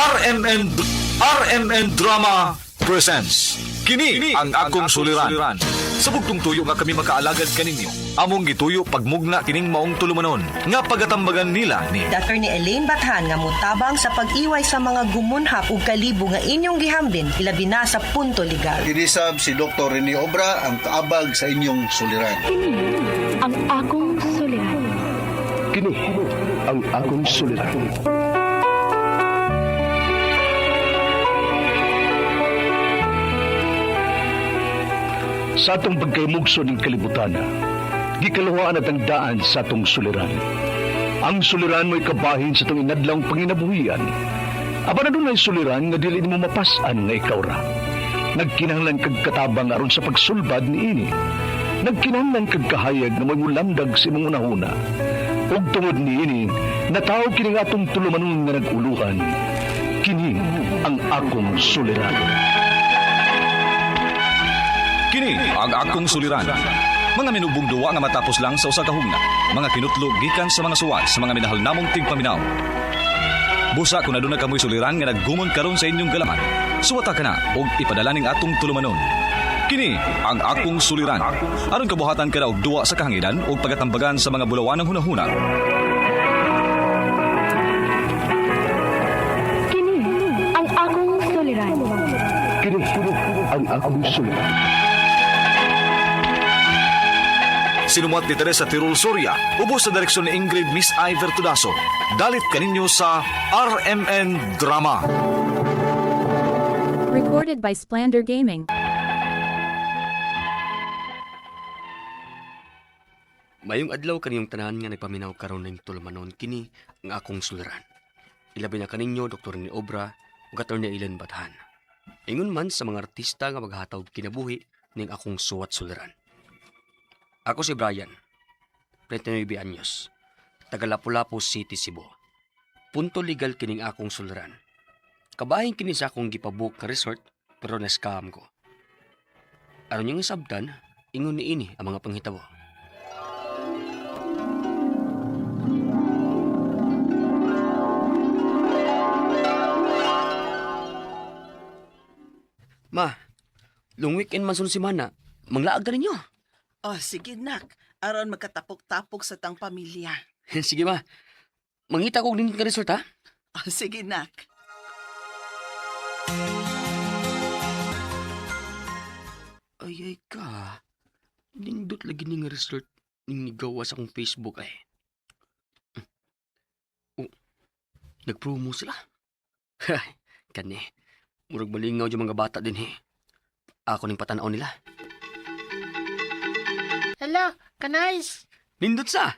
RMN RMN Drama presents Kini ang akong suliran. Sa bugtong tuyo nga kami makaalagad kaninyo. Among gituyo pagmugna kining maong tulumanon nga pagatambagan nila ni Dr. ni Elaine Bathan nga mutabang sa pag-iway sa mga gumunhap ug kalibo nga inyong gihambin ilabi na sa punto legal. Dinisab si Dr. Rene Obra ang kaabag sa inyong suliran. Ang akong suliran. Kini ang akong suliran. Sa atong pagkaymugso ng kalibutan, gikaluhaan at ang daan sa atong suliran. Ang suliran mo'y kabahin sa itong inadlang panginabuhian. Aba na doon ay suliran nga dili mo mapasan nga ikaw ra. Nagkinahanglan kag katabang aron sa pagsulbad ni ini. Nagkinahanglan kag kahayag na may mulamdag sa imong unahuna. Ug tungod ni ini, nataw kini nga atong tulumanon nga naguluhan. Kini ang akong suliran. Kini ang akong suliran. Mga minubong duwa nga matapos lang sa usa ka hugna. Mga kinutlog gikan sa mga suwat sa mga minahal namong tigpaminaw. Busa kung aduna kamoy suliran nga naggumon karon sa inyong galaman. Suwata ka na og ipadala ning atong tulumanon. Kini ang akong suliran. Aron kabuhatan ka na og duwa sa kahanginan og pagatambagan sa mga bulawan ng hunahuna. Kini ang akong suliran. Kini ang akong suliran. Sinumuat ni Teresa Tirul Soria, ubos sa direksyon ni Ingrid Miss Iver Tudaso. Dalit kaninyo sa RMN Drama. Recorded by Splander Gaming. Mayong adlaw kaniyong tanan nga nagpaminaw karon ning tulumanon kini ang akong suliran. Ilabi na kaninyo Dr. ni Obra ug Dr. ni Elaine Bathan. Ingon man sa mga artista nga maghatag kinabuhi ning akong suwat suliran. Ako si Brian, 29 anyos, taga Lapu-Lapu City, Cebu. Punto legal kining akong suliran. Kabahin kini sa akong gipabook ka resort pero na-scam ko. Aron yung sabdan, ingon ni ini ang mga panghitabo. Ma, long weekend man sun si Mana, manglaag na ninyo. Oh, sige nak. Aron magkatapok-tapok sa tang pamilya. Sige ma, mangita ko din ka resort ha? Oh, sige nak. Ay ka, nindot lagi ni nga resort ning nigawa sa akong Facebook ay. Oh, nagpromo sila. Kani, murag malingaw yung mga bata din Ako ning patanaw nila. Hala, kanais. Nindot sa.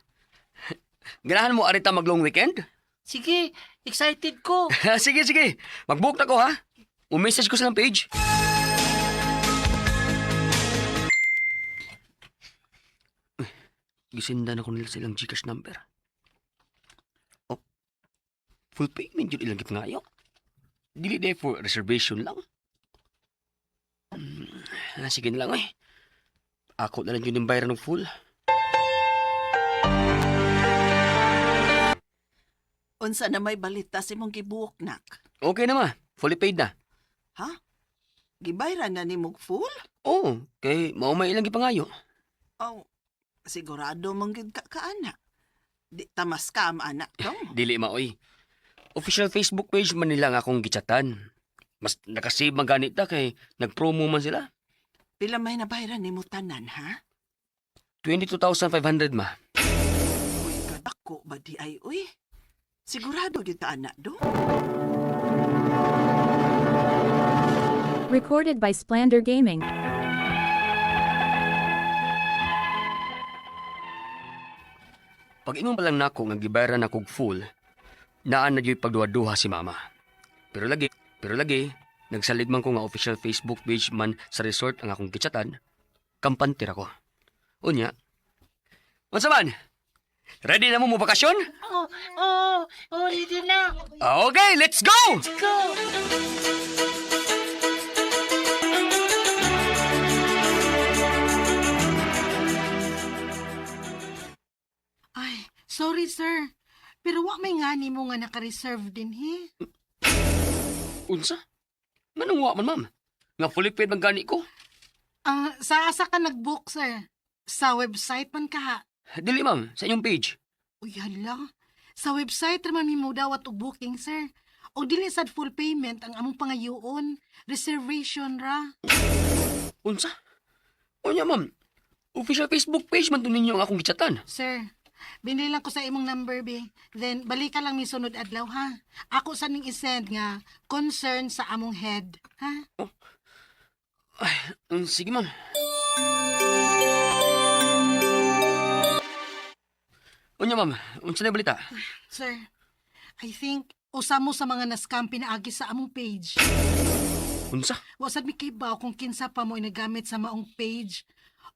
Ganahan mo arita mag-long weekend? Sige, excited ko. Sige. Mag-book na ko ha. U-message ko silang page. Gisinda na ko nila silang Gcash number. Oh, full payment yun ilang git ngayo. Dili day for reservation lang. Sige na lang Ako na lang yun yung bayaran ng full. Unsa na may balita si mong gibuok nak? Okay na ma. Fully paid na. Ha? Gibayran na ni mong full? Oo. Kay maumay ilang gipangayo. Oh, sigurado mong gid ka anak. Di tamas ka anak dong. Dili maoy. Official Facebook page man nila nga akong gichatan. Mas nakasave man ganit ta kay nagpromo man sila. Pila may nabayran ni mo tanan, ha? 22,500 ma. Uy, ako ba di ay, uy? Sigurado di ta anak do? Recorded by Splander Gaming. Pag ingon pa lang nako nga gibayaran ako full, naan na dyo'y pagduha-duha si mama. Pero lagi, nagsalig man ko nga official Facebook page man sa resort ang akong gichatan, kampantir ako. Unya, unsa man? Ready na mo bakasyon? Ready na. Okay, let's go! Go. Sorry, sir. Pero wa may ngani mo nga naka-reserve din, he? Unsa? Manungwa man, ma'am. Nga fully paid man gani ko. Sa asa ka nag-book, sir? Sa website man ka ha? Dili, ma'am. Sa inyong page. Uy, hala. Sa website raman mo dawat og booking, sir. O dili sad full payment ang among pangayoon. Reservation ra. Unsa? Unya, ma'am. Official Facebook page man to ninyo ang akong gichatan. Sir, binili lang ko sa imong number, be. Then, balik ka lang ni sunod adlaw, ha? Ako sa ning isend nga concern sa among head, ha? Sige, ma'am. Unya, ma'am. Unsa na balita? Sir, I think usa mo sa mga na-scam pinaagi sa among page. Unsa? Wasad mi kay baw kung kinsa pa mo inagamit sa maong page.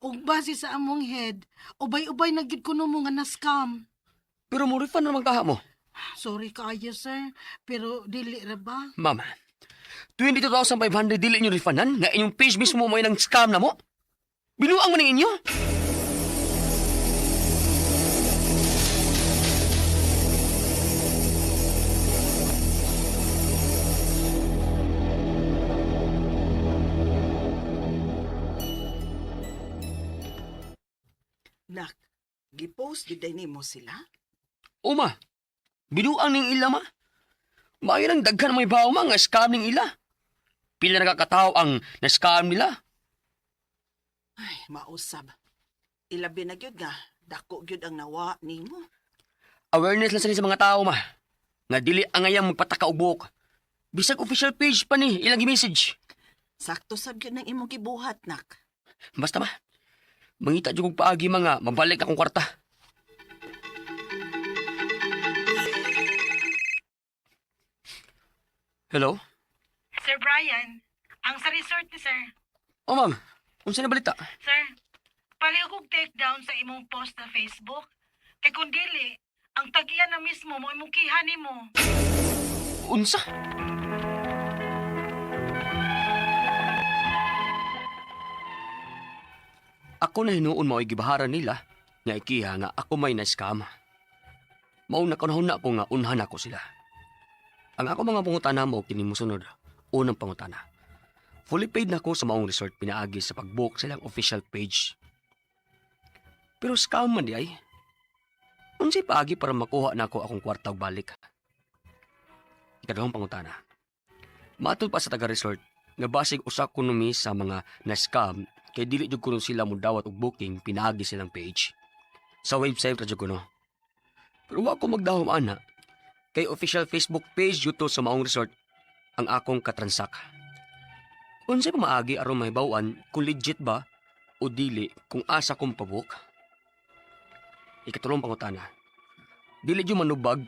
Ug base sa among head, ubay-ubay na gid kuno mo nga na-scam. Pero mo refund naman kaha mo. Sorry kaayo, sir, pero dili ra ba? Ma'am, 22,500 dili nyo refundan nga inyong page mismo mo nang scam na mo? Binuang mo ning inyo? Nak, gipost gid ni mo sila? Uma, binuang ning ila ma. Maayo lang daghan may bawo nga scam ning ila. Pila na kakataw ang na-scam nila. Ay, mausab. Ilabi na gyud nga, dako gyud ang nawa nimo. Awareness lang sa mga tao ma. Nga dili ang ayang magpataka og buhok. Bisag official page pa ni ilang message. Sakto sab gyud nang imong gibuhat, nak. Basta ma, mangita jud kog paagi mga mabalik akong kwarta. Hello? Sir Brian, ang sa resort ni sir. Oh ma'am, unsa na balita? Sir, paliw kog take down sa imong post sa Facebook. Kay kung dili, ang tag-iya na mismo mo imong kihan mo. Unsa? Ako na hinuon mo ay gibaharan nila nga ikiha nga ako may na-scam. Mao na kanahon na ko nga unhan ako sila. Ang ako mga pangutana mo kini mosunod. Unang pangutana. Fully paid na ko sa maong resort pinaagi sa pag-book sa ilang official page. Pero scam man di ay. Unsay paagi para makuha na ako akong kwarta og balik. Ikaduhang pangutana. Matod pa sa taga-resort nga basig usa kuno sa mga na-scam kay dili jud kuno sila mo dawat og booking pinaagi silang page. Sa website ra jud kuno. Pero wa ko magdahom ana kay official Facebook page yuto sa maong resort ang akong katransak. Unsay pa maagi aron mahibaw-an kung legit ba o dili kung asa kong pabook? Ikatulong pangutana. Dili jud manubag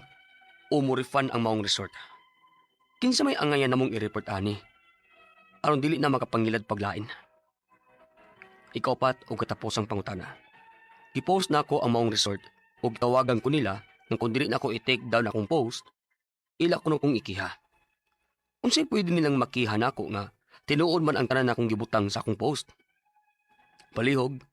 o mo refund ang maong resort. Kinsa may angayan namong i-report ani? Aron dili na makapangilad paglain. Ikapat o katapos ang pangutana. I-post na ako ang maong resort o tawagan ko nila nang kung dili na ako i-take down akong post, ila ko na kong ikiha. Unsay pwede nilang makiha na ako nga tinuod man ang tanan akong gibutang sa akong post. Palihog,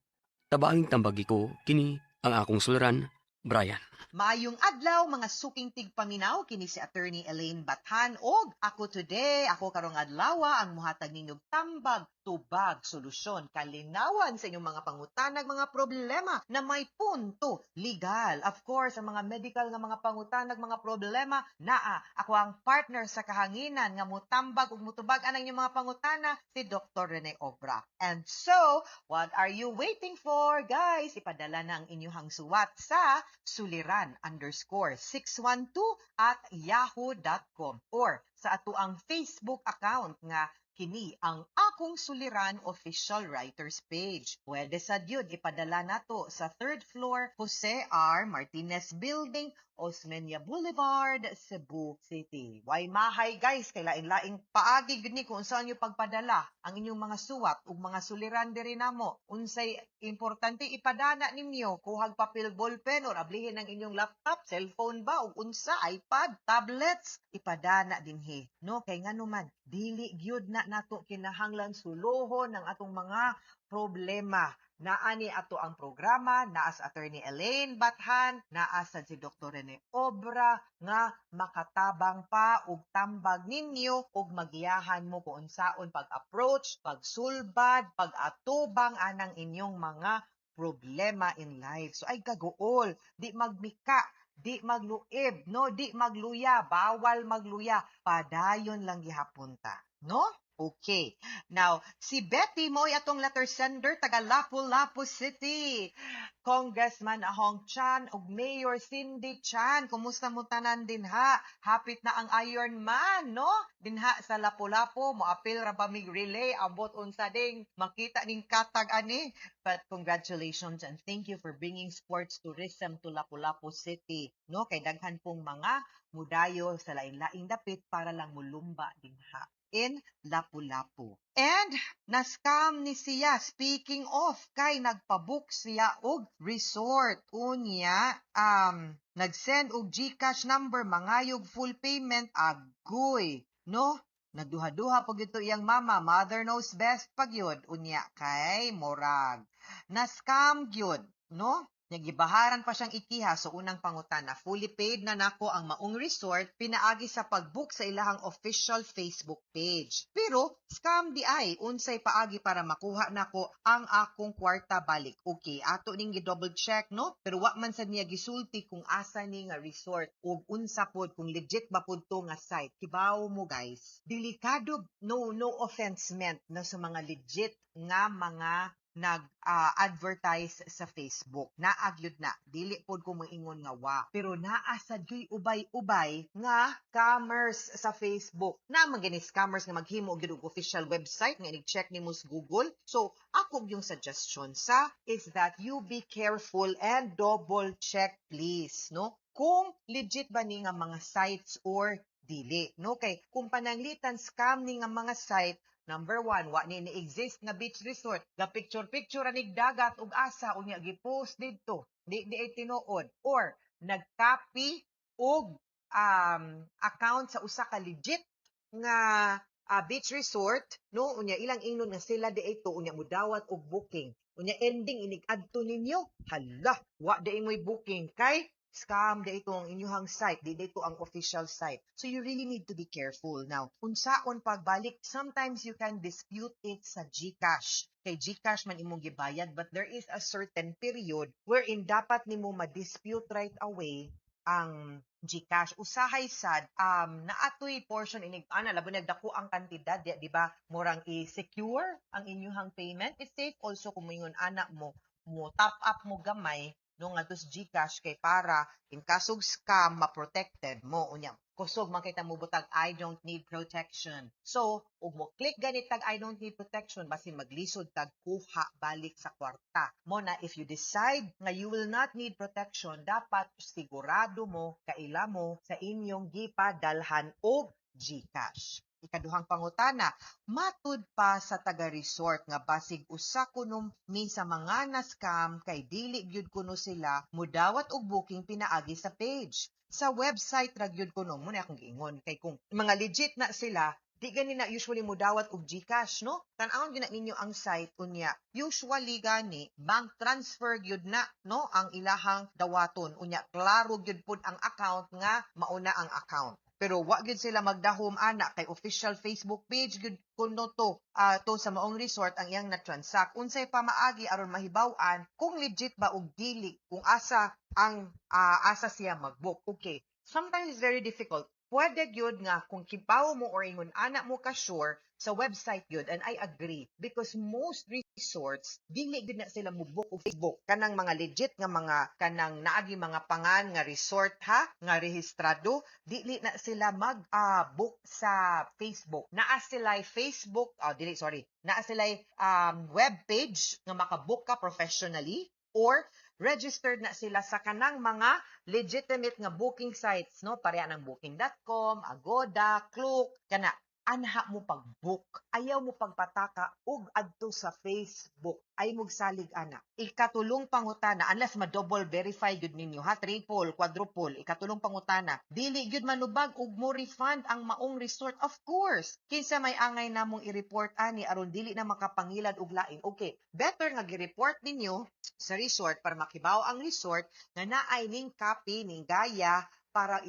tabahing tambagi ko kini ang akong suliran, Brian. Maayong adlaw mga suking tigpaminaw kini si Attorney Elaine Bathan og ako today, ako karong adlaw ang muhatag ninyong tambag, tubag, solusyon, kalinawan sa inyong mga pangutanag, mga problema na may punto legal. Of course, ang mga medical nga mga pangutanag, mga problema naa ako ang partner sa kahanginan nga mutambag ug mutubag anang inyong mga pangutana si Dr. Rene Obra. And so, what are you waiting for, guys? Ipadala na ang inyong suwat sa suliran_612@yahoo.com or sa ato ang Facebook account nga kini ang Akong Suliran Official Writers Page. Pwede sa dyod ipadala nato sa 3rd floor Jose R. Martinez Building, Osmeña Boulevard, Cebu City. Way mahay guys, kay lain-laing paagi gud ni kung saan nyo pagpadala ang inyong mga suwat ug mga suliran diri namo. Unsay importante ipadana ninyo, kuhag papel ballpen or ablihin ang inyong laptop, cellphone ba ug unsa, iPad, tablets, ipadana dinhi. No, kay ngano man dili gyud na nato kinahanglan sulohon ng atong mga problema. Naa ni ato ang programa, naa sa Attorney Elaine Bathan, naa sa si Dr. Rene Obra, nga makatabang pa og tambag ninyo og magiyahan mo kung unsaon pag-approach, pagsulbad, pag-atubang anang inyong mga problema in life. So ay gagool, di magmika, di magluib, no, di magluya, bawal magluya, padayon lang gihapon ta, no? Okay. Now, si Betty Moy atong letter sender taga Lapu-Lapu City. Congressman Ahong Chan ug Mayor Cindy Chan. Kumusta mo tanan dinha? Hapit na ang Iron Man, no? Dinha sa Lapu-Lapu, moapil ra ba mig relay abot unsa ding makita ning katag ani. But congratulations and thank you for bringing sports tourism to Lapu-Lapu City, no? Kay daghan pong mga mudayo sa lain-laing dapit para lang mulumba dinha in Lapu-Lapu. And na-scam ni siya. Speaking of, kay nagpabook siya og resort. Unya, nag-send og GCash number, mangayog full payment, agoy. No? Nagduha-duha po gito iyang mama. Mother knows best pag yun. Unya, kay morag. Na-scam yun. No? Nagibaharan pa siyang ikiha so unang pangutana. Fully paid na nako ang maong resort pinaagi sa pag-book sa ilahang official Facebook page. Pero scam di ay unsay paagi para makuha nako ang akong kwarta balik. Okay, ato ning gi-double check no, pero wa man sad niya gisulti kung asa ni nga resort ug unsa pod kung legit ba pod to nga site. Kibaw mo guys, delikado, no offense meant na sa mga legit nga mga nag-advertise sa Facebook. Naagyod na. Dili pod ko moingon nga wa. Pero naasad ko'y ubay-ubay nga scammers sa Facebook. Naman gani scammers nga maghimo og official website nga i-check nimo sa Google. So, ako yung suggestion sa is that you be careful and double check please, no? Kung legit ba ni nga mga sites or dili, no? Kay kung pananglitan scam ni nga mga site, number 1, wa ni exist nga beach resort. Ga picture-picture anig dagat ug asa unya gi-post didto. Di ay tinuod. Or nag-copy og account sa usa ka legit nga beach resort, no? Unya ilang ingnon nga sila di ay to unya mudawat og booking. Unya ending inig adto ninyo. Hala, wa di moy booking kay scam di ito ang inyong site, di ito ang official site. So you really need to be careful. Now, unsaon pagbalik, sometimes you can dispute it sa GCash. Kay GCash man imong gibayad, but there is a certain period wherein dapat nimo ma-dispute right away ang GCash. Usahay sad, naatoy portion inig labo nagdako ang kantidad, di ba? Murang i-secure ang inyong payment. It's safe also kung moingon anak mo top up mo gamay no nga dos GCash kay para in kasog scam ma-protected mo unya kusog makita mo butag I don't need protection. So ug mo click ganit tag I don't need protection basin maglisod tag kuha balik sa kwarta mo na. If you decide nga you will not need protection, dapat sigurado mo kaila mo sa inyong gipadalhan og GCash. Ikaduhang pangutana, matud pa sa taga-resort nga basig usa kuno mi sa mga na-scam kay dili gyud kuno sila mudawat og booking pinaagi sa page. Sa website ra gyud kuno mo na akong giingon kay kung mga legit na sila di gani na usually mudawat og GCash, no? Tan-awon gyud na ninyo ang site unya. Usually gani bank transfer gyud na, no, ang ilahang dawaton unya klaro gyud pud ang account nga mauna ang account. Pero wa gyud sila magdahom ana kay official Facebook page gyud kuno to sa maong resort ang iyang na-transact. Unsay pa maagi aron mahibaw-an kung legit ba og dili, kung asa ang asa siya mag-book. Okay. Sometimes it's very difficult. Pwede gyud nga kung kibaw mo or ingon anak mo ka sure sa website gyud, and I agree because most resorts dili gyud na sila mo-book og Facebook kanang mga legit nga mga kanang naagi mga pangan nga resort ha nga rehistrado, dili na sila mag-book sa Facebook. Naa sila Facebook naa sila web page nga maka-book ka professionally or registered na sila sa kanang mga legitimate nga booking sites, no? Pareha ng booking.com, Agoda, Klook, kana. anha mo pag-book, ayaw mo pagpataka ug adto sa Facebook, ay mugsalig ana. Ikatulong pangutana, unless ma-double verify gyud ninyo ha, triple, quadruple, ikatulong pangutana, dili gyud manubag ug mo refund ang maong resort. Of course, kinsa may angay namong i-report ani aron dili na makapangilad og lain. Okay, better nga gi-report ninyo sa resort para makibaw ang resort nga naay ning copy ning gaya para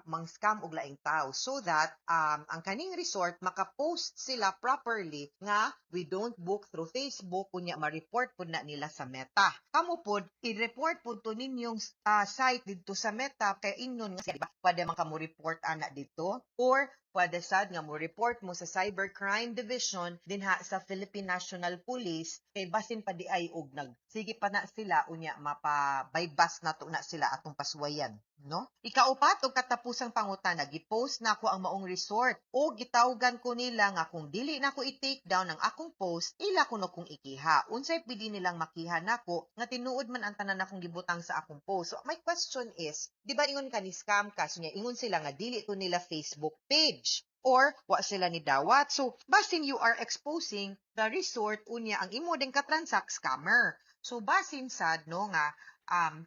mang-scam og laing tao, so that ang kaning resort makapost sila properly nga we don't book through Facebook, kunya ma-report pud na nila sa Meta. Kamo pud i-report pud to ninyong site dito sa Meta kay ingnon nga diba pwede man kamo report ana dito, or pwede sad nga mo report mo sa Cybercrime Division dinha sa Philippine National Police kay basin pa di ay og sige pa na sila unya mapabaybas nato na sila atong paswayan, no? Ikaupat og katapusang pangutana, gi-post na ako ang maong resort o gitawgan ko nila nga kung dili na ko i-take down ang akong post, ila ko no kung ikiha. Unsay pwede nilang makiha nako nga tinuod man ang tanan akong gibutang sa akong post. So my question is, di ba ingon ka ni scam ka? So ingon sila nga dili to nila Facebook page or wa sila ni dawat. So basin you are exposing the resort unya ang imo ding ka-transact scammer. So basin sad no nga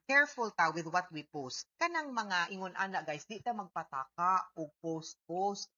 careful ta with what we post. Kanang mga ingon ana guys, di ta magpataka o post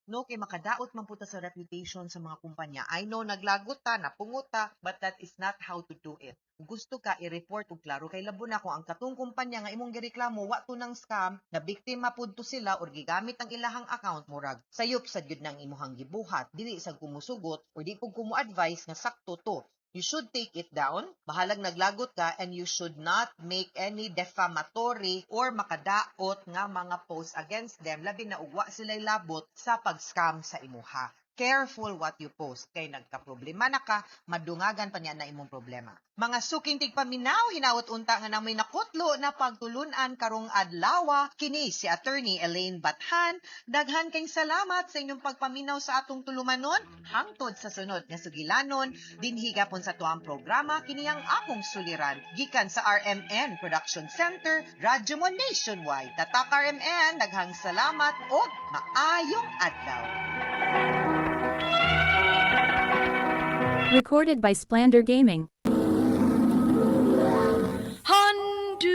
no kay makadaot man puta sa reputation sa mga kumpanya. I know naglagot ta, napungot ta, but that is not how to do it. Kung gusto ka i-report og klaro kay labo na ko ang katong kumpanya nga imong gireklamo wa to nang scam, na biktima pud to sila or gigamit ang ilahang account murag sayop sad gyud nang imuhang gibuhat, dili sa kumusugot or di pud kumo-advise nga sakto to. You should take it down, bahalag naglagot ka, and you should not make any defamatory or makadaot nga mga posts against them, labi na ugwa sila'y labot sa pag-scam sa imuha. Careful what you post, kay nagka-problema na ka, madungagan pa niya na imong problema. Mga suking tigpaminaw, hinawot unta nga namoy nakutlo na pagtulunan karong adlawa, kini si Attorney Elaine Bathan. Daghan kayong salamat sa inyong pagpaminaw sa atong tulumanon. Hangtod sa sunod nga sugilanon, dinhi gapon sa tuang programa, kini ang akong suliran, gikan sa RMN Production Center, Radyo Mo Nationwide. Tatak RMN, daghang salamat o maayong adlaw. Recorded by Splander Gaming. Handumanan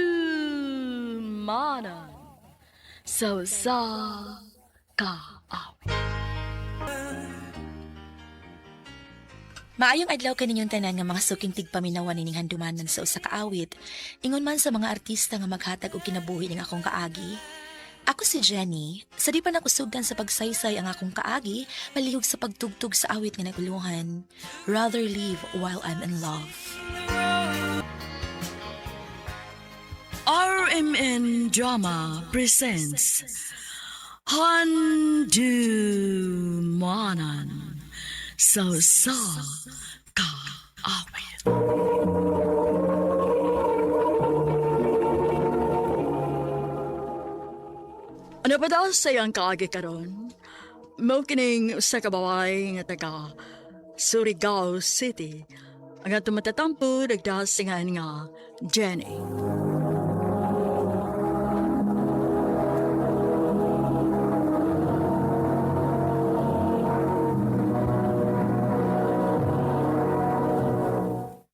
sa kaawit. Maayong adlaw kaninyong tanan nga mga suking tigpaminawan nining handumanan sa usa ka awit, ingon man sa mga artista nga maghatag og kinabuhi ning akong kaagi. Ako si Jenny, sa di pa nakusugan sa pagsaysay ang akong kaagi, malihog sa pagtugtog sa awit nga naguluhan, Rather Live While I'm in Love. RMN Drama presents Handumanan sa kaawit. Ano ba daw sa iyang kaagi karon? Mao kining sa kabaway nga taga Surigao City ang atong matatampo nagdasingan nga Jenny.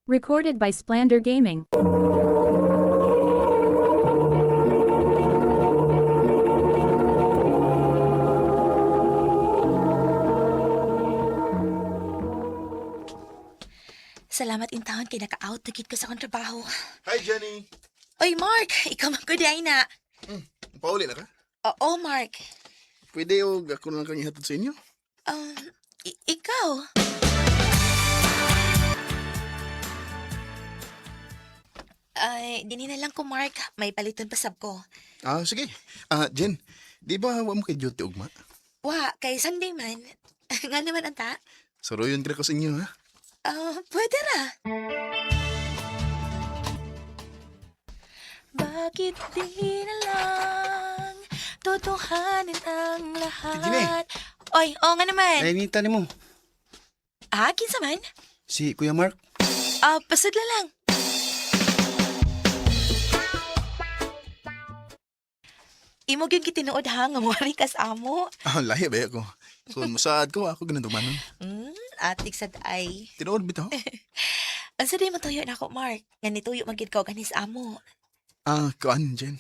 Recorded by Splander Gaming. Salamat intawon kay naka-out tikit ko sa akong trabaho. Hi, Jenny. Oy, Mark! Ikaw magkuday na. Pauli na ka? Oo, Mark. Pwede o ako na lang kanya hatod sa inyo? Ikaw? Dini na lang ko, Mark. May paliton pa sab ko. Sige. Jen, di ba wa mo kay duty ugma? Wa, kay Sunday man. Nga naman anta? Suruyon ka ko sa inyo, ha? Pwede ra. Bakit di na lang totohanin ang lahat? Jimmy. Oy, nga naman. Nainita ni mo. Kinsa man? Si Kuya Mark. Pasudla lang. Imo gyud kitinuod ha nga moari kas amo. Lahi ba ako? Kung masaad ko, ako ganun tumanon. Atik sad ay. Tinood bitaw? Ang sabi mo tuyo na ako, Mark. Nga nituyo magid ko ganis amo. Kuan, Jen.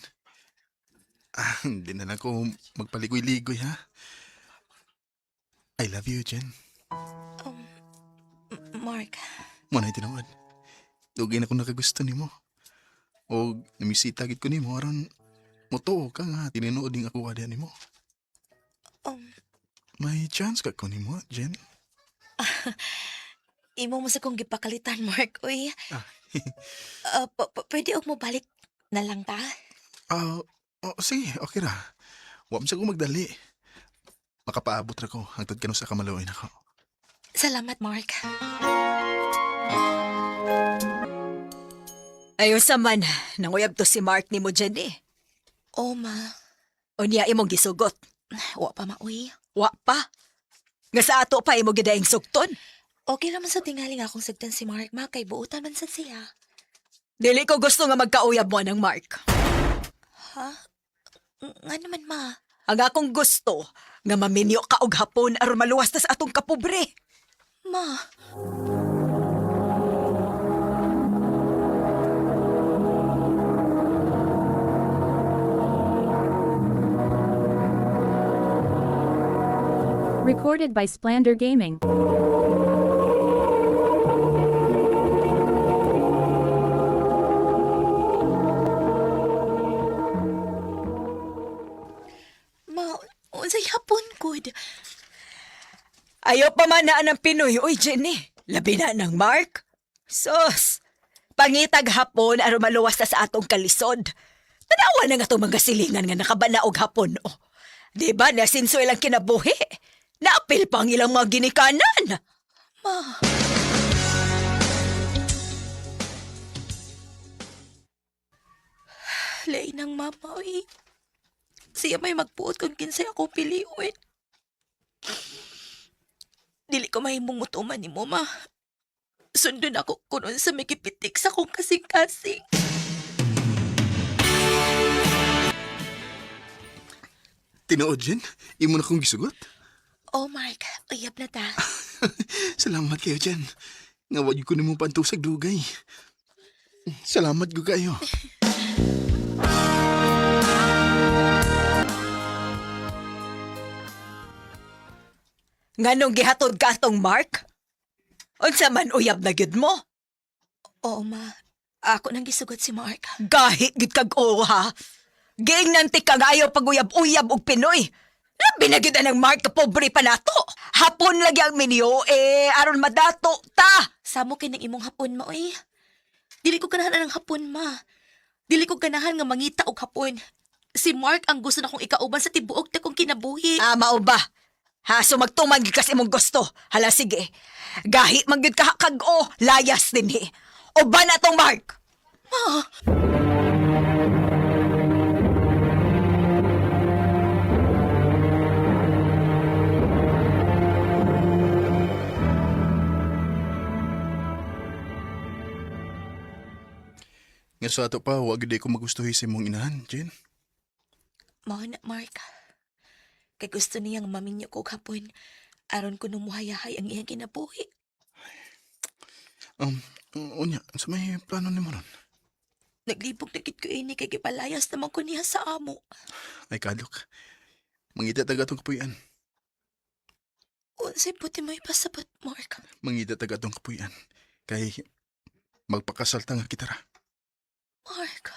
Hindi na lang ko magpaligoy-ligoy, ha? I love you, Jen. Mark, Muna tinood. Dugay na ko nakagusto ni mo. O namisita gid ko ni mo, aron moto ka nga, tininood din ako wala ni mo. May chance ka ko ni mo, Jen. imo mo sa kong gipakalitan, Mark. Uy, pwede og mo balik na lang ta? Sige, okay ra. Wam sa ko magdali. Makapaabot ra ko hangtod kano sa kamaluoy nako. Salamat, Mark. Ayon sa man, nanguyab to si Mark ni mo dyan eh. O, ma. O niya imong gisugot. Wa pa, ma, uy. Wa pa. Nga sa ato pa imo gidaing sugton. Okay naman sa tingaling akong sagdan si Mark, ma. Kay buutan man sad siya. Dili ko gusto nga magkauyab mo ng Mark. Ha? Nga naman, ma. Ang akong gusto, nga maminyo ka og hapon aron maluwas ta sa atong kapobre. Ma. Recorded by Splander Gaming. Ma, unsay hapon good. Ayaw pa man na ng Pinoy, oy Jenny. Labi na ng Mark. Sus, pangitag hapon aron maluwas ta sa atong kalisod. Tanawa na nga itong mga silingan nga nakabanaog hapon. Oh. Di ba na sinsoy lang kinabuhi? Naapil pa ang ilang mga ginikanan. Ma. Lain ng mama, uy. Siya may magpuot kung kinsay akong piliuin. Dili ko mahimong mutuman ni mo, ma. Sundon ako kunon sa may kipitik sa kong kasing-kasing. Tinood, Jen? Imo na kong gisugot? Oh, Mark. Uyab na ta. Salamat kayo, Jen. Ngawag ko ni mo pantusag dugay. Salamat ko kayo. Nganong gihatod ka atong Mark? Unsa man uyab na gyud mo? Oo, ma. Ako nang gisugot si Mark. Gahi gid kag oo ha. Giingnan ti kang ayaw pag-uyab-uyab og Pinoy. Labi na gyud ang Mark ka pobre pa nato. Hapon lagi ang minyo aron madato ta. Samo kining imong hapon, ma, uy. Dili ko ganahan ng hapon, ma. Dili ko ganahan nga mangita og hapon. Si Mark ang gusto na kong ikauban sa tibuok ta kong kinabuhi. Mao ba? So magtuman gyud kas imong gusto. Hala sige. Gahi man gyud ka kag-o, layas dinhi. O ba na tong Mark? Ma. Nga sa ato pa, wag gid ko magustuhi sa imong inahan, Jen. Mao na, Mark. Kay gusto niyang maminyo ko hapon aron ko numuhayahay ang iyang kinabuhi. Unya, sa may plano ni mo ron? Naglibog na gid ko ini kay gipalayas naman ko niya sa amo. Ay, kadok. Mangita taga itong kapuyan. Unsay puti may pasabot, Mark. Mangita taga itong kapuyan. Kay magpakasalta nga kita ra. Mark.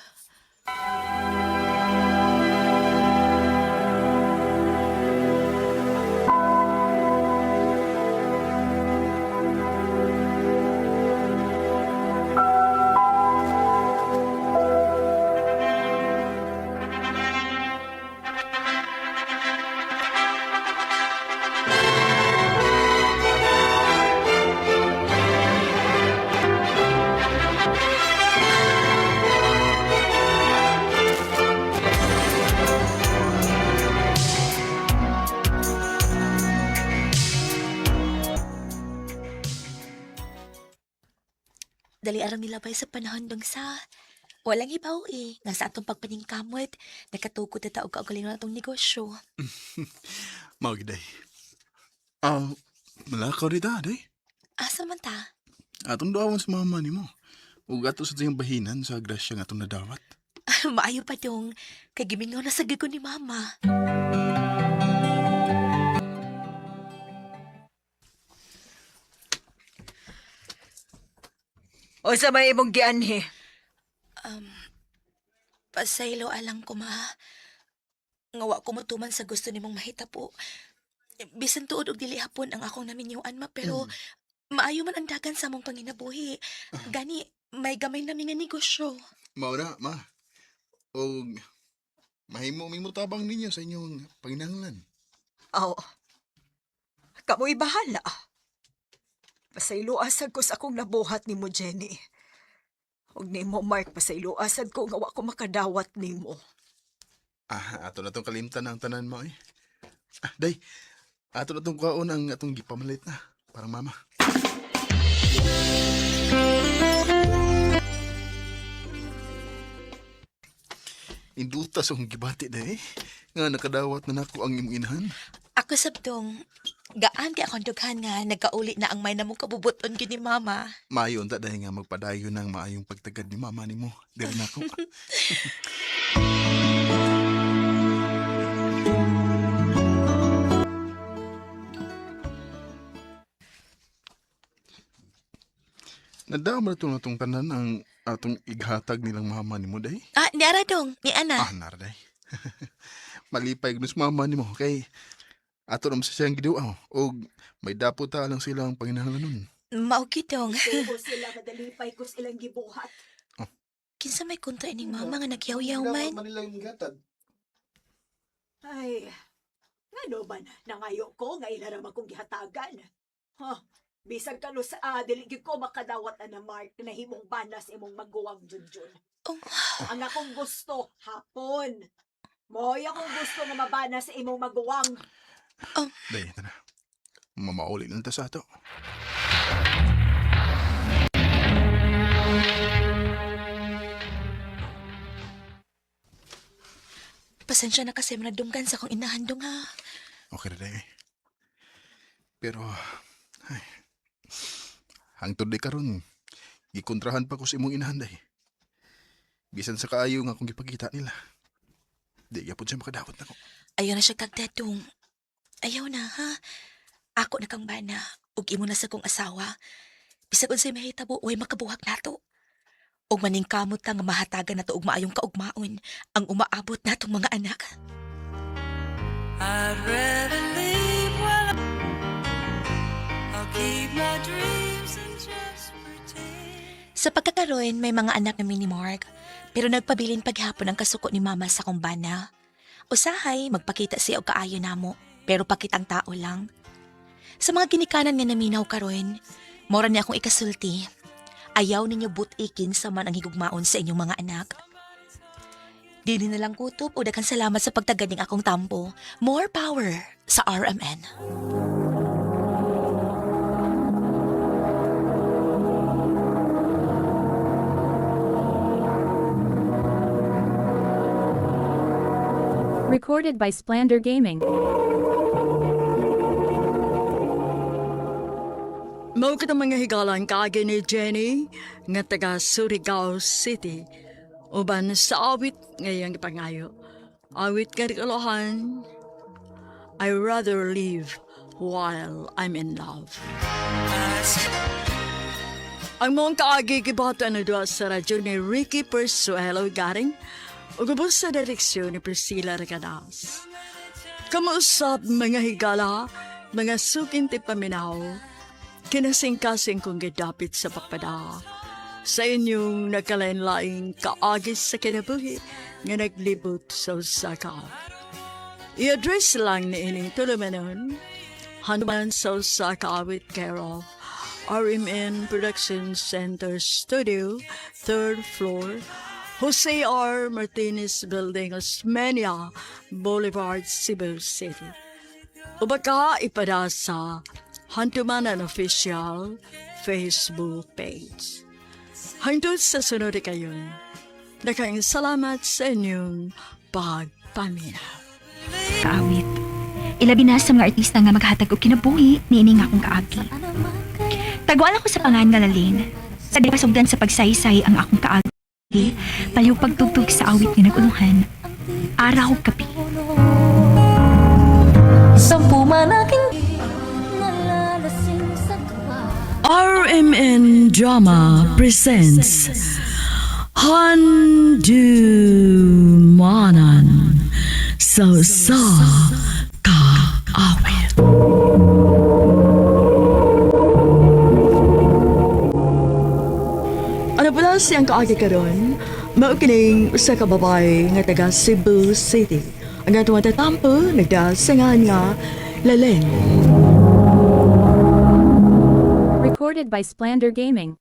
Dali arang nilabay sa panahon dong sa walang ibaw nga sa atong pagpaningkamot nakatukod na taog kaugalingon atong negosyo. Mao giday. Malakaw rin day. Asa man ta? Atong dawan sa mama ni mo. Ug ato sa tiyang bahinan sa grasya nga atong nadawat. Maayo pa dong. Kagimingaw na sa gigo ni mama. O sa may imong gianhi? Pasaylo alang ko, ma. Ngawa ko matuman sa gusto nimong mahita po. Bisan tuod og dili hapon ang akong naminyuan, ma, pero maayo man ang dagan sa mong panginabuhi. Gani, may gamay namin nga negosyo. Mauna, ma. O mahimo mi mutabang ninyo sa inyong panginahanglan. Aw, kamoy bahala. Pasayloasad ko sa akong nabuhat ni mo, Jenny. Huwag ni mo, Mark, pasayloasad ko nga wa ko makadawat ni mo. Ato na tong kalimtan ang tanan mo eh. Day, ato na tong kaon ang atong gipamalit na. Parang mama. Indutas akong gibati day. Nga nakadawat na nako ang imong inahan. Ako sabdong, gaan kay akong dughan nga nagkauli na ang may namong kabubuton gyud ni mama. Maayon ta dahil nga magpadayon ng maayong pagtagad ni mama ni mo. Diri na ako. Nadama na ito na itong tanan ang atong ighatag nilang mama ni mo, day. Niara dong, ni Ana. Naraday. Malipay gnus mama ni mo, kay ato naman sa siyang giduaw. O may dapo ta lang silang panginahanglan nun. Maugi dong. Sebo sila madalipay ko silang gibuhat. Kinsa may kontra ining mama nga nagyaw-yaw man. Ay, ngano ba na nangayo ko nga ilaram akong gihatagan? Bisag kano sa dili gyud ko makadawat na Mark na himong banas imong maguwang junjun. Ang akong gusto hapon. Moy akong gusto nga mabanas imong maguwang. Day, ito na. Mamauli lang ta sa ato. Pasensya na kasi manadunggan sa akong inahandong, ha. Okay na, day. Pero, ay, hangtod day karon, gikontrahan pa ko sa imong inahanday. Bisan sa kaayo nga akong gipakita nila. Di gyapon siya makadawat nako. Ayaw na siya kagdadong. Ayaw na, ha? Ako na kang bana, ug imo na sa kong asawa. Bisag unsay mahitabo, way makabuhak nato. Og maning kamot ta nga mahatagan nato og maayong kaugmaon ang umaabot natong mga anak. I'd rather leave while I'll keep my dreams and just pretend. Sa pagkakaroon, may mga anak na mini Mark, pero nagpabilin paghapon ang kasuko ni mama sa kumbana. Usahay, magpakita siya og kaayo namo, pero pakitang tao lang. Sa mga ginikanan nga naminaw karon, mora niya akong ikasulti. Ayaw ninyo butikin sa man ang higugmaon sa inyong mga anak. Dili na lang kutob o daghang salamat sa pagtaganing akong tampo. More power sa RMN. Recorded by Splander Gaming. Mao kita mga higalan kaagi ni Jenny nga taga Surigao City. Uban sa awit ngayang ipangayo. Awit karikalohan, I rather live while I'm in love. Ang mong kaagi kibata na doon sa radyo ni Ricky Persuelo Garing o gabos sa direksyon ni Priscilla Regadas. Kamuusap mga higala, mga sukinti paminaw, kinasing-kasing kong gidapit sa pakpada sa inyong nakalain-laing kaagis sa kinabuhi nga naglibot sa Osaka. I-address lang ni ining tulumanon, Hanuman sa Osaka with care of RMN Production Center Studio, 3rd floor, Jose R. Martinez Building, Osmeña Boulevard, Cebu City. O baka ipada sa Hantumanan Official Facebook page. Hangtod sa sunod kayon, nakaing salamat sa inyong pagpaminaw. Kaawit, Ilabi na sa mga artista nga maghatag og kinabuhi niining akong kaagi. Tagwala ko sa pangan nga Lalin. Sa di pasugdan sa pagsaysay ang akong kaagi, paliw pagtugtog sa awit nga naguluhan. Ara og kapi. RMN Drama presents Handumanan sa kaawit. Ano pala siyang kaagi karon? Maukining sa kababay nga taga Cebu City. Ang atong tatampo nagdasingan nga Lalin. Recorded by Splander Gaming.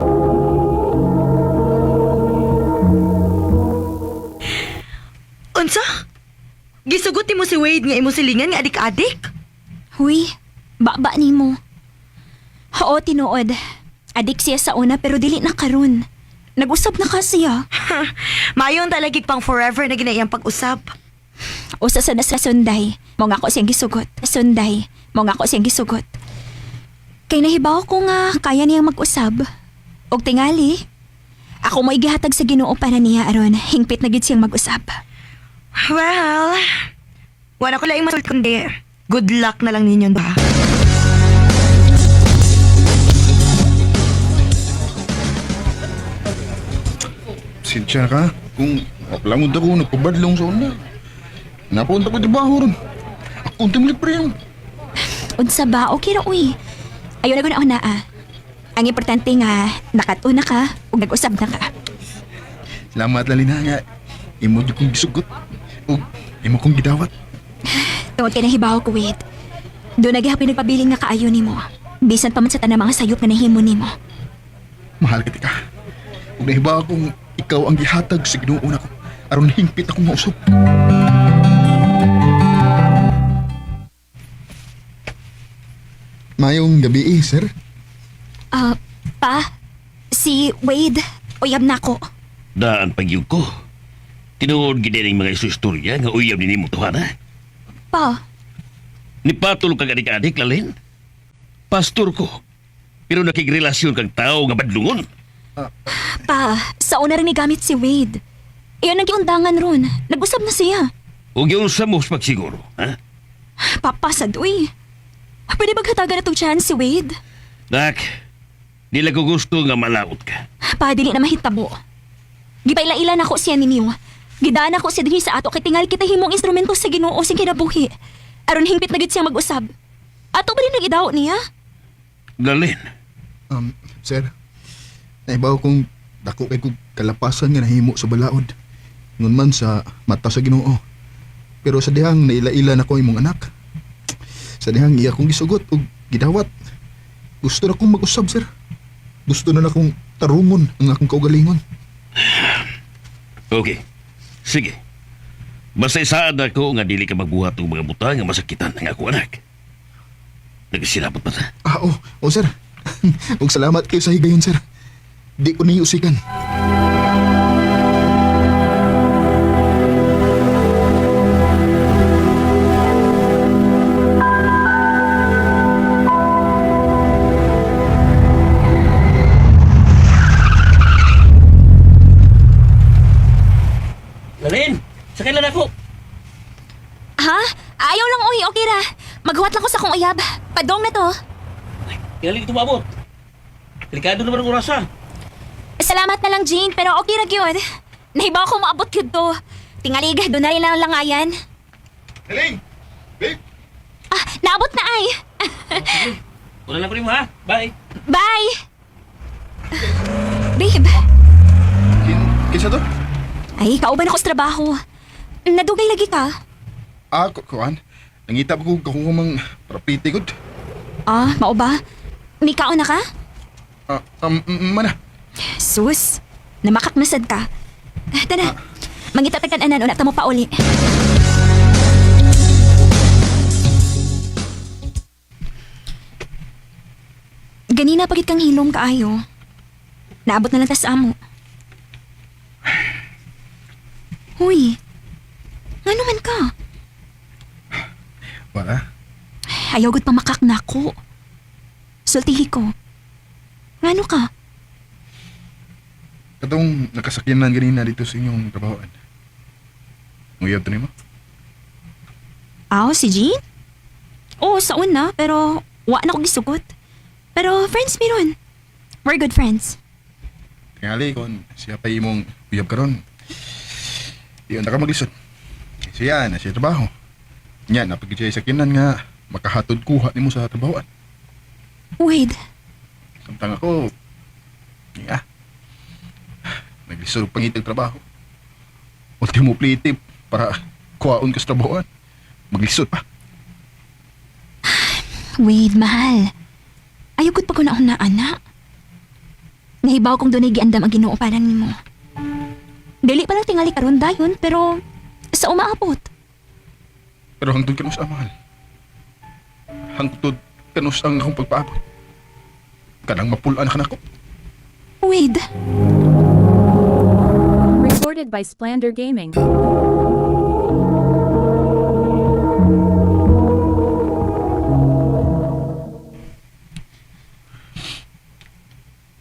Unsa? Gisugot mo si Wade nga imo silingan nga adik-adik? Huy, baba ni mo. Oo, tinuod. Adik siya sa una pero dili na karon. Nag-usap na ka siya. Mayon talagig pang forever na ginayang pag-usap. Usa sa nasa sunday, mo nga ko siyang gisugot. Sunday, mo nga ko siyang gisugot. Kay nahibaw ko nga kaya niyang mag-usab. Og tingali, ako mo igihatag sa Ginoo para niya aron hingpit na gid siyang mag-usab. Well, wala ko lang masul kundi good luck na lang ninyo ba? Sinsya ka, kung mapalangon ako, nagpabadlong sa una. Napunta ko trabaho ron. Ako timilig pa rin. Unsa ba? Okay ra uy. Ayaw na ko na una Ang importante nga, nakatuna ka ug nag-usab na ka. Salamat lalina nga. Imo di kong gisugot. O imo kong gidawat. Tungod kay nahibaw ko, wait. Doon nagihapin nagpabiling nga kaayo nimo. Bisan pa man sa tanang mga sayop nga nahimo nimo. Mahal kita ka. Kung nahiba akong ikaw ang gihatag sa ginuuna ko, aron hingpit akong mausap. Mayong gabi sir. Pa, si Wade, uyab na ko. Daan pagyug ko. Tinuod gid ning mga istorya nga uyab ni nimo tuhana. Pa, Nipatulog kag adik-adik lalin. Pastor ko. Pero nakigrelasyon kang tao nga badlungon. pa, sa una rin ni gamit si Wade. Iyon ang giundangan ron. Nag-usab na siya. O yun sa most pagsiguro, ha? Papasad, uy. Pwede maghatagan na itong chance si Wade? Dak, nila ko gusto nga malaot ka. Pa, dili na mahitabo. Gipaila-ila na ko siya ni Miu. Gidaan ako siya dinhi sa ato kay tingali kita himong instrumento sa Ginoo sing kinabuhi. Aron hingpit na gid siya mag-usab. Ato ba rin nag-idaw niya? Lalin. Sir, naibaw kong dako kay kong kalapasan nga nahimo sa balaod. Ngun man sa mata sa Ginoo. Pero sa dihang naila-ila na ko imong anak. Sa dihang iya kong gisugot o gidawat. Gusto na kong mag-usab, sir. Gusto na akong tarungon ang akong kaugalingon. Okay. Sige. Basta isaad ako nga dili ka magbuhat ng mga buta nga masakitan ng ako anak. Nagsilapot pa ta? Oo, sir. Huwag salamat kayo sa higayon, sir. Di ko niyusikan. Lalin! Sakay lang ako! Ha? Ayaw lang, uy. Okay ra. Maghuwat lang ko sa kong uyab. Padong na to. Tingali ito maabot. Delikado naman ang orasa. Salamat na lang, Jean. Pero okay ra gyud. Nahibaw ko maabot yun to. Tingalig, doon na rin lang langayan. Galing! Babe! Naabot na ay. Una lang ko rin mo ha. Bye! Bye! Babe. Kinsa to? Ay, kauban ako sa trabaho. Nadugay lagi ka. Kuan. Nangita ko kung mang prapiti gud. Mao ba? May kaon na ka? Mana? Sus, namakaknasad ka. Tana, mangitatagan anan una ta mo pa uli. Ganina pagit kang hilom kaayo. Naabot na lang tas amo. Huy, nga naman ka? Wala. Ayaw gud pa makaknako. Sultihi ko. Ngano ka? Katong nakasakyanan ganina dito sa inyong trabahoan. Nguyab to nimo? Aw, si Jean? Oo, sa una, pero wa na ko gisugot. Pero friends mi ron. We're good friends. Tingali kon siya pa imong uyab karon. Diyon na ka maglisod. Siya na siya trabaho. Nya napagid siya sakyanan nga makahatod kuha nimo sa trabahoan. Wade, Samtang ako, naglisod og pangitag trabaho. Ultimo plitip para kuhaon ka sa trabahoan. Maglisod pa. Wade, mahal. Ayaw gud pa ko na ana. Nahibaw kong dunay giandam ang Ginoo para nimo. Dili pa lang tingali karon dayon, pero sa umaabot. Pero hangtod kanus ang mahal. Hangtod kanus ang akong pagpaabot. Kanang mapulaan ka na ako. Wade. Recorded by Splander Gaming.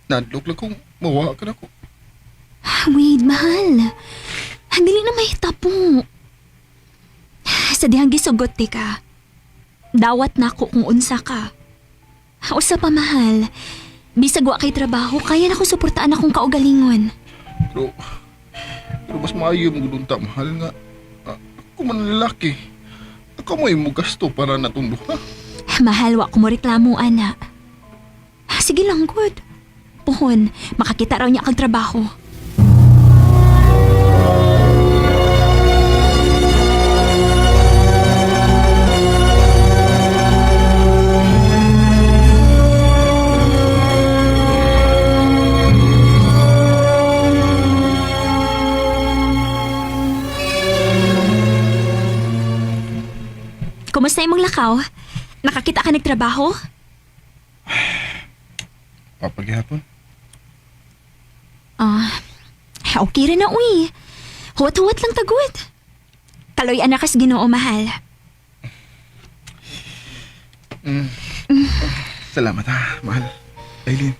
Nadlok lang kung mawa ka na ako. Wade, mahal. Dili na mahitabo. Sa dihang gisugot ti ka. Dawat na ako kung unsa ka. Usa pa, mahal. Bisag wa kay trabaho, kaya na ko suportaan akong kaugalingon. Pero mas maayo mong gudunta, mahal nga. Ako man lalaki. Ako mo yung gasto para natundo, ha? Mahal, wa ko mo reklamo, ana. Sige lang, good. Puhon, makakita raw niya kang trabaho. Kumusta imong lakaw? Nakakita ka nagtrabaho? Papaghihapon? Okay rin na, uy. Huwat-huwat lang tagod. Kaloy anak kas Ginoo, mahal. Salamat ha, mahal. Aileen,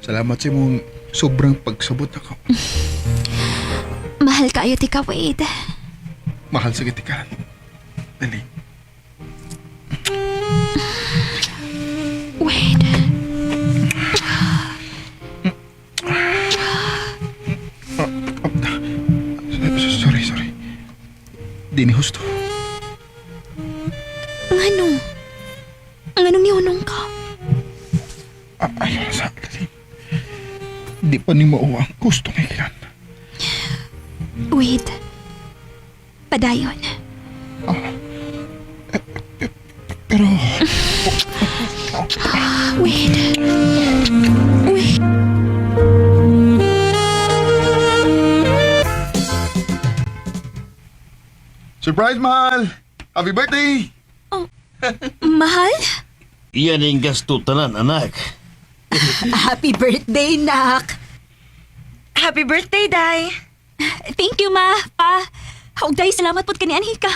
salamat sa imong sobrang pagsabot ako. Mahal kayo, tika, Wade. Mahal sa gitikaran. Aileen. Wade. Sorry. Di ni husto. Anong niyunong ka? Ayaw sa akin. Di pa ni mauwa ang gusto ng ilan. Wade. Padayon. Pero... Wade. Surprise, mahal! Happy birthday! Mahal? Iyan ang gasto tanan, anak. Happy birthday, Nak! Happy birthday, Day! Thank you, ma, pa. Huwag tayo salamat po't kanianhi ka.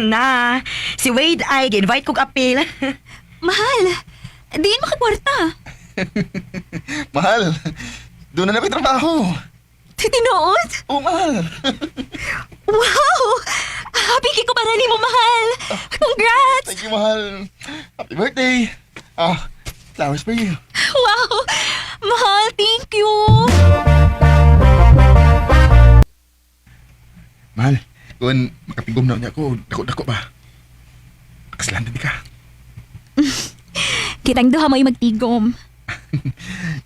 Na, si Wade ay invite kong apil. Mahal, diin makakwarta. Mahal, doon na may trabaho. Tinood? Oo, mahal. Wow! Happy ko para ni mo, mahal. Congrats! Thank you, mahal. Happy birthday. Flowers for you. Wow! Mahal, thank you! Mahal, kung makapigom na niya ako, dako-dako ba? Kaslan din ka. Kitang duha mo'y magtigom.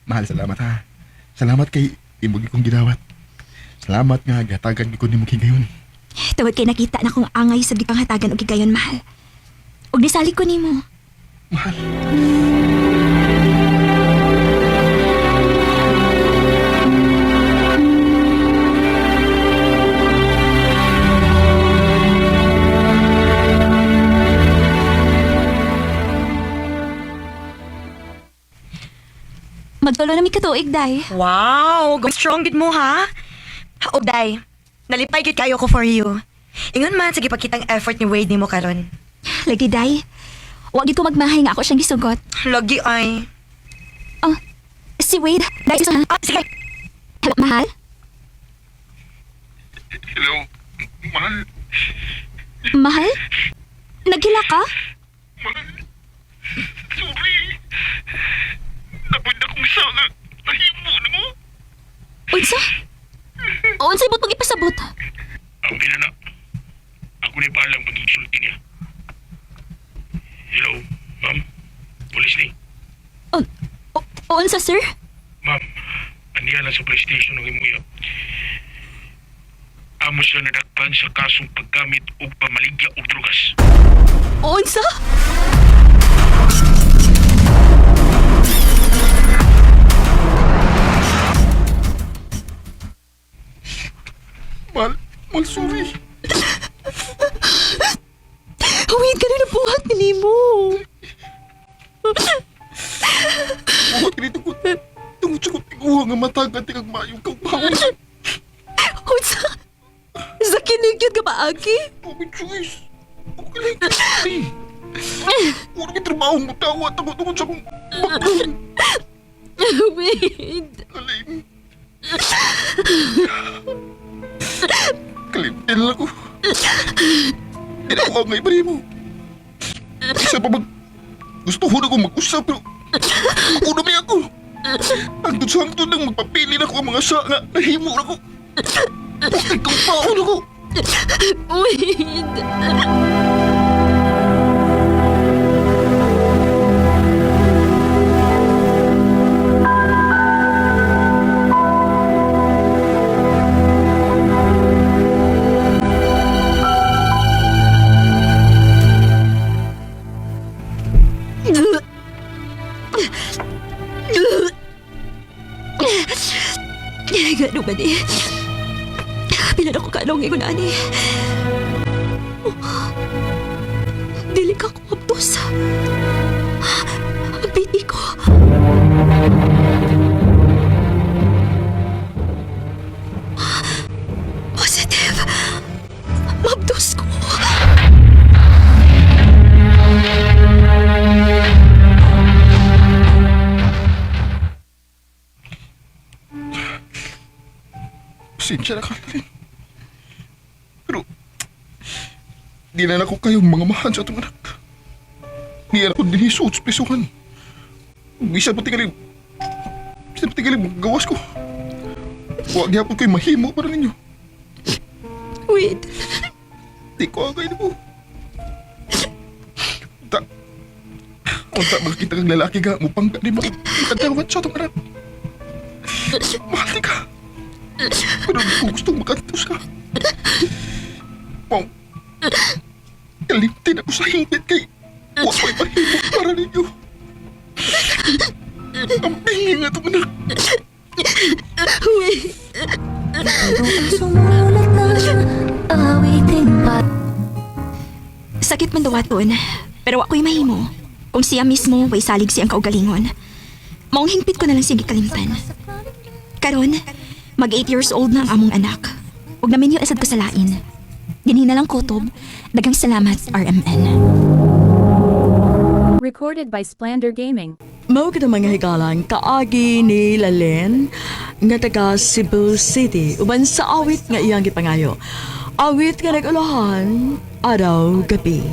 Mahal, salamat ha. Salamat kay imugi kong gidawat. Salamat nga, gatagan ko ni mo kigayon. Tawad kay nakita na kong angay sa di kang hatagan o gigayon, mahal. Og nisali ko ni mo. Mahal. Magtulo na mi katuig, Day. Wow, go strong gid mo, ha? Day, nalipay gid kayo ko for you. Ingon man, sige pagkitang effort ni Wade ni mo karon. Lagi, day. Huwag di ko magmahay nga ako siyang gisugot. Lagi ay. Oh, si Wade. Day, isa. Sige. Hello, mahal? Hello, mahal. Mahal? Nagila ka? Sorry. Napad akong sanga. Nahimo na mo. Unsa? Unsa ibot pag ipasabot? Ang na. Ako na palang pag-insulti niya. Hello, ma'am. Police ni. Unsa, sir? Ma'am, aniya lang sa police station ng imuya. Amo siya nadakpan sa kasong paggamit o pamaligya o drugas. Unsa? Mal, sorry. Wait, ganun na buhat nili mo. Buhat ka dito ko. Tungod siya ko tiguha nga matagat kang mayong kabawan. Unsa? Sa kinigyod ka maagi? May choice. Okay lang kasi. Puro may trabaho mo tawa. Tungod siya kong bakang. Wait. Kalim. Kalimtin lang ako. Tinawa ngay pa rin mo. Isa pa gusto ko na kong mag-usap pero ako na may ako. Hangtod sa hangtod nang magpapili na ko ang mga sanga. Nahimo na ko. Bakit kang paon ako? Wait. Gano'n ba ni? Pila na ko kanong ingon ani. Dili ka ko abdos. Ang piti ko. Positive. Mabdos ko. Pasensya na ka rin. Pero, di na ako kayong mga mahan sa itong anak. Niyan ako din isuot sa prisuhan. Bisa pa tingalim gawas ko. Huwag yapon ko'y mahimo para ninyo. Wait. Di ko agay na po. Unta makakita kang lalaki ka, mupang ka di makadawat sa itong anak. Mahal ka. Pero di ko gustong makantos ka. Mau, kalimtin ako sa hingit kay huwag ko'y mahimok para ninyo. Ang bingin nga itong anak. Wait. Sakit man dawaton, pero ako'y mahimo. Kung siya mismo, way salig siyang kaugalingon. Maong hingpit ko na lang sige kalimtan. Karon, mag 8 years old na ang among anak. Huwag namin yung asad ko sa lain. Dinhi na lang kutob. Dagang salamat, RMN. Recorded by Splander Gaming. Mao kita mga higalang kaagi ni Lalen nga taga Cebu City uban sa awit nga iyang gipangayo. Awit nga nag-ulahan, araw gabi.